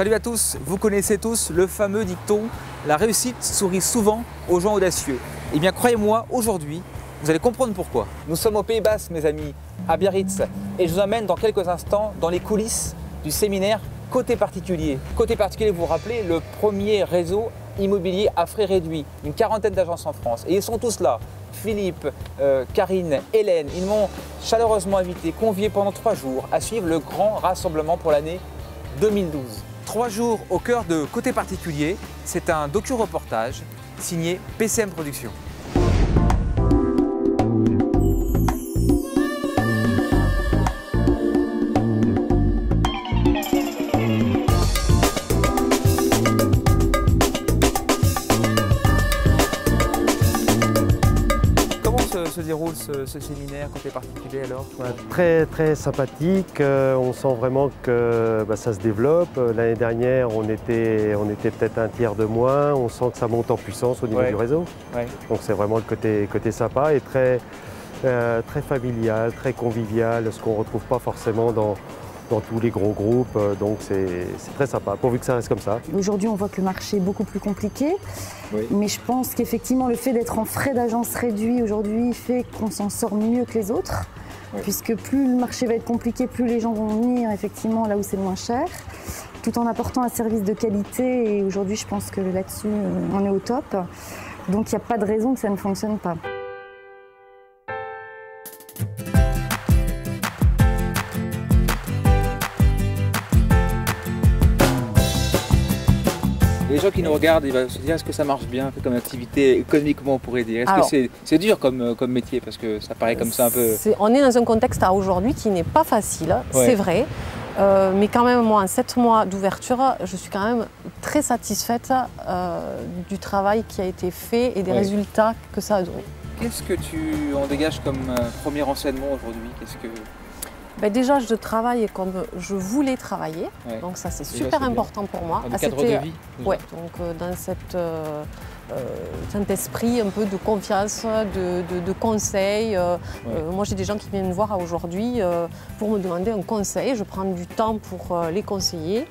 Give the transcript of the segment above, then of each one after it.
Salut à tous, vous connaissez tous le fameux dicton « La réussite sourit souvent aux gens audacieux ». Eh bien croyez-moi, aujourd'hui, vous allez comprendre pourquoi. Nous sommes au Pays Basque mes amis, à Biarritz, et je vous emmène dans quelques instants dans les coulisses du séminaire Côté Particulier. Côté Particulier, vous vous rappelez, le premier réseau immobilier à frais réduits, une quarantaine d'agences en France. Et ils sont tous là. Philippe, Karine, Hélène, ils m'ont chaleureusement invité, convié pendant 3 jours à suivre le grand rassemblement pour l'année 2012. 3 jours au cœur de Côté Particulier, c'est un docu-reportage signé PCM Productions. Se déroule ce séminaire Côté Particulier alors? Très sympathique, on sent vraiment que ça se développe. L'année dernière on était peut-être un tiers de moins, on sent que ça monte en puissance au niveau du réseau. Donc c'est vraiment le côté sympa et très familial, très convivial, ce qu'on ne retrouve pas forcément dans tous les gros groupes, donc c'est très sympa, pourvu que ça reste comme ça. Aujourd'hui, on voit que le marché est beaucoup plus compliqué, mais je pense qu'effectivement, le fait d'être en frais d'agence réduits aujourd'hui fait qu'on s'en sort mieux que les autres, puisque plus le marché va être compliqué, plus les gens vont venir effectivement là où c'est moins cher, tout en apportant un service de qualité, et aujourd'hui, je pense que là-dessus, on est au top, donc il n'y a pas de raison que ça ne fonctionne pas. Les gens qui nous regardent, ils vont se dire est-ce que ça marche bien comme activité économiquement on pourrait dire. Est-ce que c'est dur comme métier parce que ça paraît comme ça un peu. On est dans un contexte aujourd'hui qui n'est pas facile, c'est vrai. Mais quand même moi en 7 mois d'ouverture, je suis quand même très satisfaite du travail qui a été fait et des résultats que ça a donné. Qu'est-ce que tu en dégages comme premier enseignement aujourd'hui? Déjà, je travaille comme je voulais travailler, donc ça c'est super important pour moi. Dans le cadre de vie. Donc dans cet esprit un peu de confiance, de conseil. Moi j'ai des gens qui viennent me voir aujourd'hui pour me demander un conseil, je prends du temps pour les conseiller.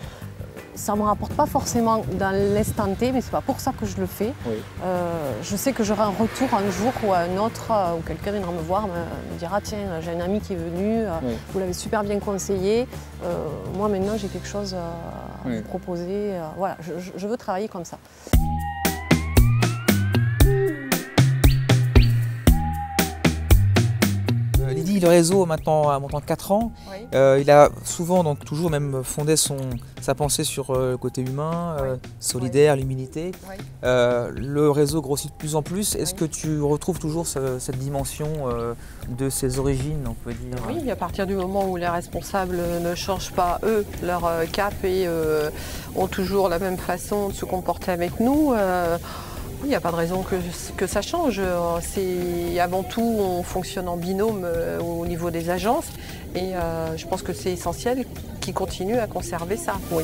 Ça ne me rapporte pas forcément dans l'instant T, mais ce n'est pas pour ça que je le fais. Je sais que j'aurai un retour un jour ou un autre, où quelqu'un viendra me voir, me dira tiens, j'ai un ami qui est venu, vous l'avez super bien conseillé, moi maintenant j'ai quelque chose à vous proposer. Voilà, je veux travailler comme ça. Lydie, le réseau maintenant a 4 ans. Il a souvent, donc toujours même fondé sa pensée sur le côté humain, solidaire, l'humilité. Le réseau grossit de plus en plus. Est-ce que tu retrouves toujours cette dimension de ses origines, on peut dire? Oui, à partir du moment où les responsables ne changent pas, eux, leur cap et ont toujours la même façon de se comporter avec nous, il n'y a pas de raison que ça change. Avant tout, on fonctionne en binôme au niveau des agences et je pense que c'est essentiel qu'ils continuent à conserver ça. Oui.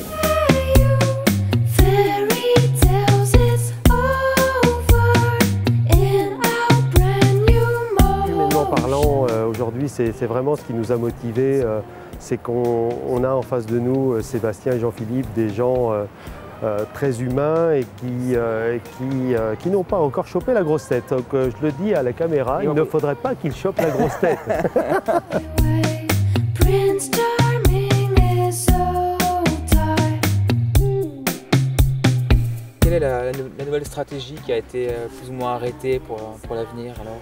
Humainement parlant, aujourd'hui, c'est vraiment ce qui nous a motivés, c'est qu'on a en face de nous Sébastien et Jean-Philippe, des gens très humains et qui n'ont pas encore chopé la grosse tête. Donc je le dis à la caméra, il ne faudrait pas qu'ils chopent la grosse tête. Quelle est la nouvelle stratégie qui a été plus ou moins arrêtée pour l'avenir alors?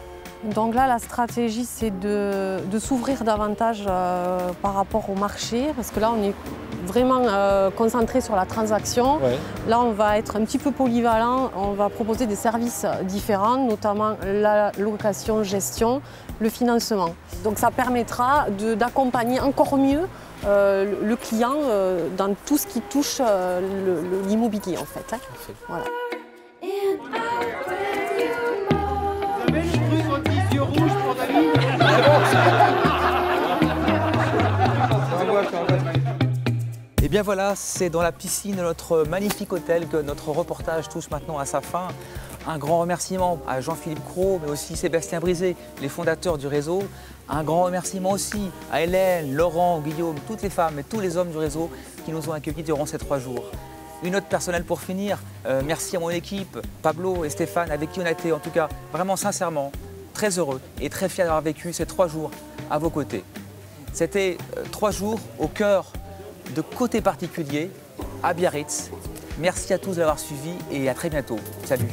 Donc là, la stratégie, c'est de s'ouvrir davantage par rapport au marché, parce que là, on est vraiment concentré sur la transaction. Là, on va être un petit peu polyvalent, on va proposer des services différents, notamment la location, gestion, le financement. Donc ça permettra d'accompagner encore mieux le client dans tout ce qui touche l'immobilier en fait. Voilà. Et bien voilà, c'est dans la piscine de notre magnifique hôtel que notre reportage touche maintenant à sa fin. Un grand remerciement à Jean-Philippe Cros, mais aussi Sébastien Brisé, les fondateurs du réseau, Un grand remerciement aussi à Hélène, Laurent, Guillaume, toutes les femmes et tous les hommes du réseau qui nous ont accueillis durant ces 3 jours. Une note personnelle pour finir, merci à mon équipe, Pablo et Stéphane, avec qui on a été en tout cas vraiment sincèrement très heureux et très fiers d'avoir vécu ces 3 jours à vos côtés. C'était 3 jours au cœur de Côté Particulier à Biarritz. Merci à tous d'avoir suivi et à très bientôt. Salut.